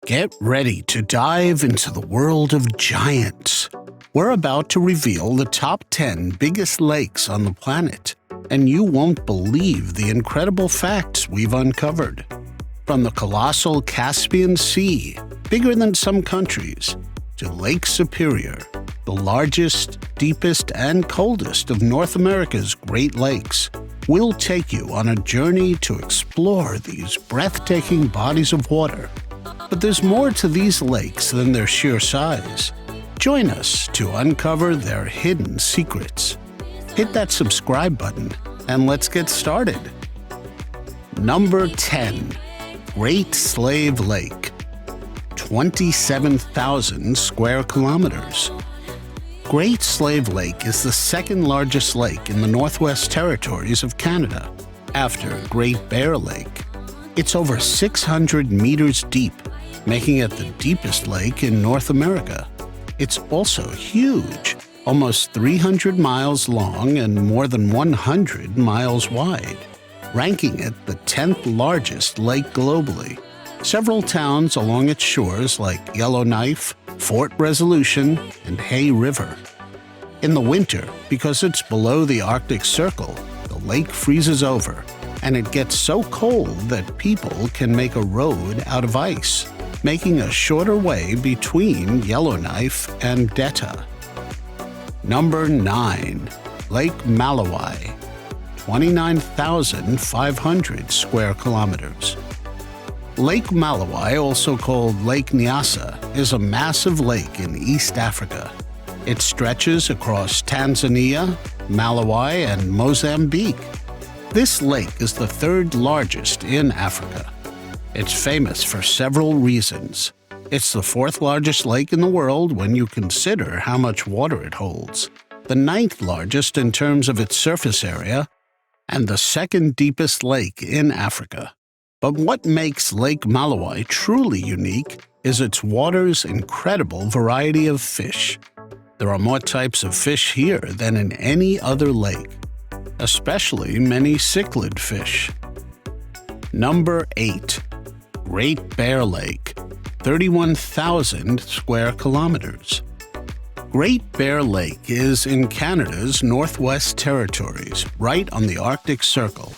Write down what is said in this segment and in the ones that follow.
Get ready to dive into the world of giants. We're about to reveal the top 10 biggest lakes on the planet, and you won't believe the incredible facts we've uncovered. From the colossal Caspian Sea, bigger than some countries, to Lake Superior, the largest, deepest, and coldest of North America's Great Lakes, we'll take you on a journey to explore these breathtaking bodies of water. But there's more to these lakes than their sheer size. Join us to uncover their hidden secrets. Hit that subscribe button and let's get started. Number 10. Great Slave Lake. 27,000 square kilometers. Great Slave Lake is the second largest lake in the Northwest Territories of Canada, after Great Bear Lake. It's over 600 meters deep, making it the deepest lake in North America. It's also huge, almost 300 miles long and more than 100 miles wide, ranking it the 10th largest lake globally. Several towns along its shores like Yellowknife, Fort Resolution, and Hay River. In the winter, because it's below the Arctic Circle, the lake freezes over, and it gets so cold that people can make a road out of ice, making a shorter way between Yellowknife and Detta. Number 9. Lake Malawi. 29,500 square kilometers. Lake Malawi, also called Lake Nyasa, is a massive lake in East Africa. It stretches across Tanzania, Malawi, and Mozambique. This lake is the third largest in Africa. It's famous for several reasons. It's the fourth largest lake in the world when you consider how much water it holds, the ninth largest in terms of its surface area, and the second deepest lake in Africa. But what makes Lake Malawi truly unique is its water's incredible variety of fish. There are more types of fish here than in any other lake, especially many cichlid fish. Number 8. Great Bear Lake, 31,000 square kilometers. Great Bear Lake is in Canada's Northwest Territories, right on the Arctic Circle.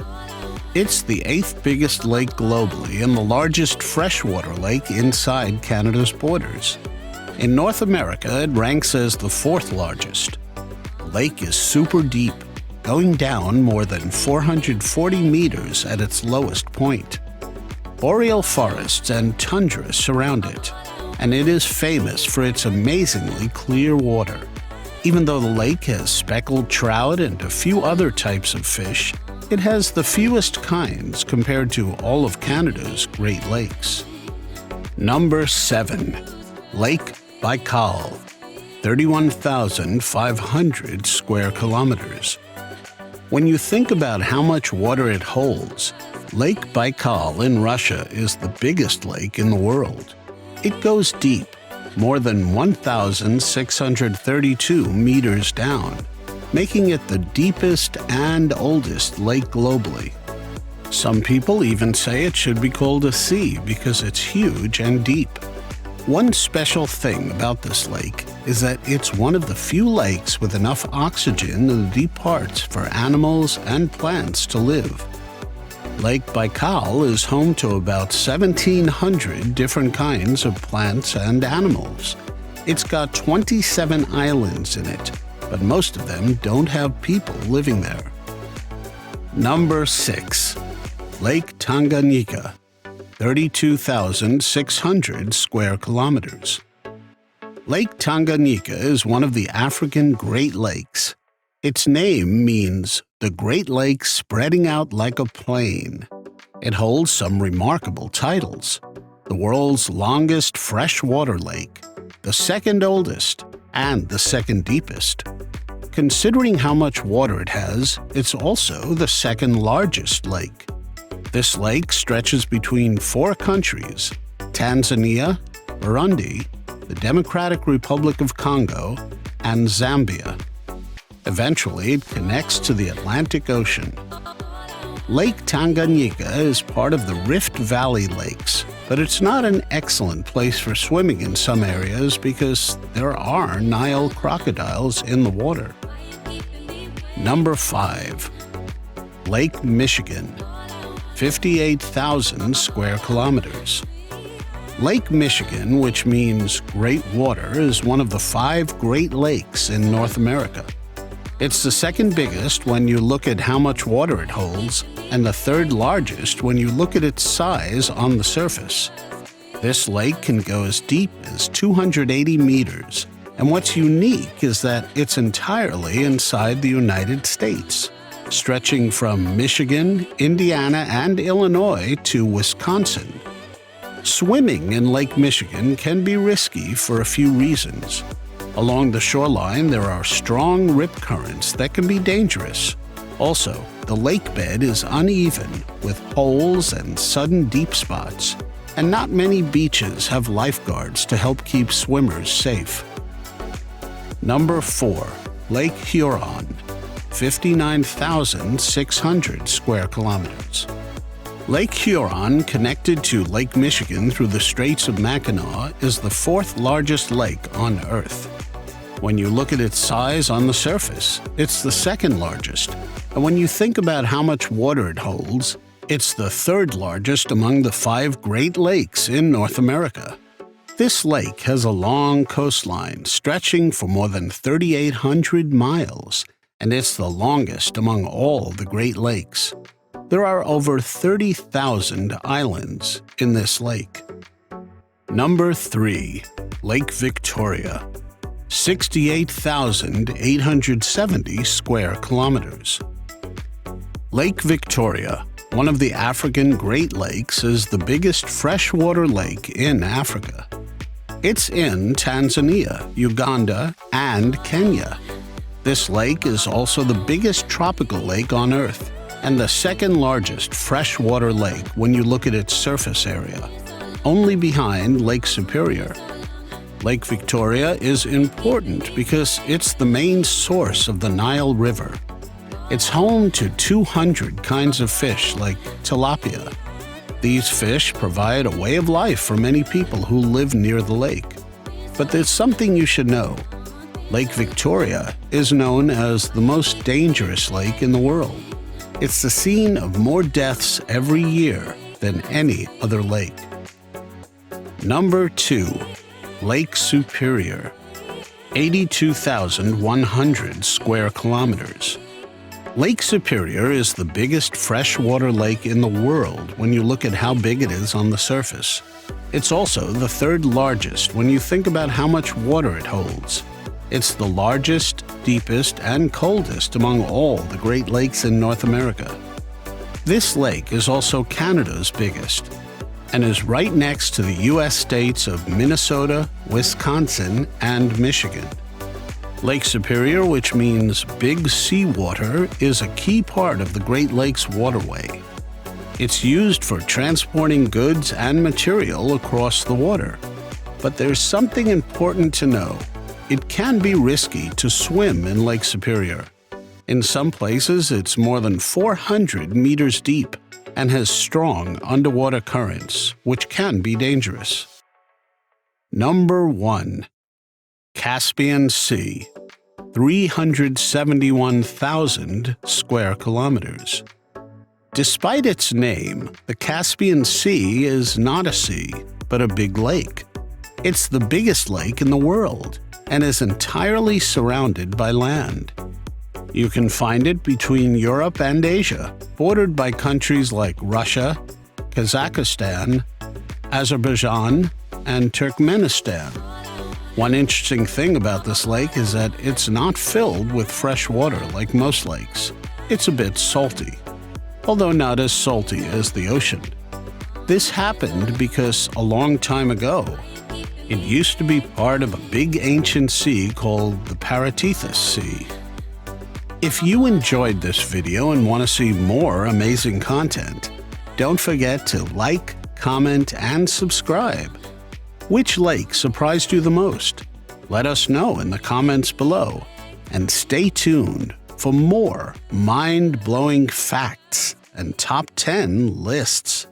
It's the 8th biggest lake globally and the largest freshwater lake inside Canada's borders. In North America, it ranks as the 4th largest. The lake is super deep, going down more than 440 meters at its lowest point. Boreal forests and tundra surround it, and it is famous for its amazingly clear water. Even though the lake has speckled trout and a few other types of fish, it has the fewest kinds compared to all of Canada's Great Lakes. Number 7. Lake Baikal, 31,500 square kilometers. When you think about how much water it holds, Lake Baikal in Russia is the biggest lake in the world. It goes deep, more than 1,632 meters down, making it the deepest and oldest lake globally. Some people even say it should be called a sea because it's huge and deep. One special thing about this lake is that it's one of the few lakes with enough oxygen in the deep parts for animals and plants to live. Lake Baikal is home to about 1,700 different kinds of plants and animals. It's got 27 islands in it, but most of them don't have people living there. Number 6. Lake Tanganyika, 32,600 square kilometers. Lake Tanganyika is one of the African Great Lakes. Its name means the Great Lake spreading out like a plain. It holds some remarkable titles: the world's longest freshwater lake, the second oldest, and the second deepest. Considering how much water it has, it's also the second largest lake. This lake stretches between 4 countries: Tanzania, Burundi, the Democratic Republic of Congo, and Zambia. Eventually, it connects to the Atlantic Ocean. Lake Tanganyika is part of the Rift Valley Lakes, but it's not an excellent place for swimming in some areas because there are Nile crocodiles in the water. Number 5. Lake Michigan, 58,000 square kilometers. Lake Michigan, which means Great Water, is one of the 5 Great Lakes in North America. It's the second biggest when you look at how much water it holds, and the third largest when you look at its size on the surface. This lake can go as deep as 280 meters, and what's unique is that it's entirely inside the United States, stretching from Michigan, Indiana, and Illinois to Wisconsin. Swimming in Lake Michigan can be risky for a few reasons. Along the shoreline, there are strong rip currents that can be dangerous. Also, the lake bed is uneven, with holes and sudden deep spots, and not many beaches have lifeguards to help keep swimmers safe. Number 4. Lake Huron, 59,600 square kilometers. Lake Huron, connected to Lake Michigan through the Straits of Mackinac, is the 4th largest lake on Earth. When you look at its size on the surface, it's the 2nd largest, and when you think about how much water it holds, it's the 3rd largest among the 5 Great Lakes in North America. This lake has a long coastline stretching for more than 3,800 miles, and it's the longest among all the Great Lakes. There are over 30,000 islands in this lake. Number 3. Lake Victoria, 68,870 square kilometers. Lake Victoria, one of the African Great Lakes, is the biggest freshwater lake in Africa. It's in Tanzania, Uganda, and Kenya. This lake is also the biggest tropical lake on Earth, and the 2nd largest freshwater lake when you look at its surface area, only behind Lake Superior. Lake Victoria is important because it's the main source of the Nile River. It's home to 200 kinds of fish like tilapia. These fish provide a way of life for many people who live near the lake. But there's something you should know. Lake Victoria is known as the most dangerous lake in the world. It's the scene of more deaths every year than any other lake. Number 2. Lake Superior, 82,100 square kilometers. Lake Superior is the biggest freshwater lake in the world when you look at how big it is on the surface. It's also the 3rd largest when you think about how much water it holds. It's the largest, deepest, and coldest among all the Great Lakes in North America. This lake is also Canada's biggest, and is right next to the U.S. states of Minnesota, Wisconsin, and Michigan. Lake Superior, which means big seawater, is a key part of the Great Lakes waterway. It's used for transporting goods and material across the water. But there's something important to know. It can be risky to swim in Lake Superior. In some places, it's more than 400 meters deep and has strong underwater currents, which can be dangerous. Number 1. Caspian Sea, 371,000 square kilometers. Despite its name, the Caspian Sea is not a sea, but a big lake. It's the biggest lake in the world and is entirely surrounded by land. You can find it between Europe and Asia, bordered by countries like Russia, Kazakhstan, Azerbaijan, and Turkmenistan. One interesting thing about this lake is that it's not filled with fresh water like most lakes. It's a bit salty, although not as salty as the ocean. This happened because a long time ago, it used to be part of a big ancient sea called the Paratethys Sea. If you enjoyed this video and want to see more amazing content, don't forget to like, comment, and subscribe. Which lake surprised you the most? Let us know in the comments below. And stay tuned for more mind-blowing facts and top 10 lists.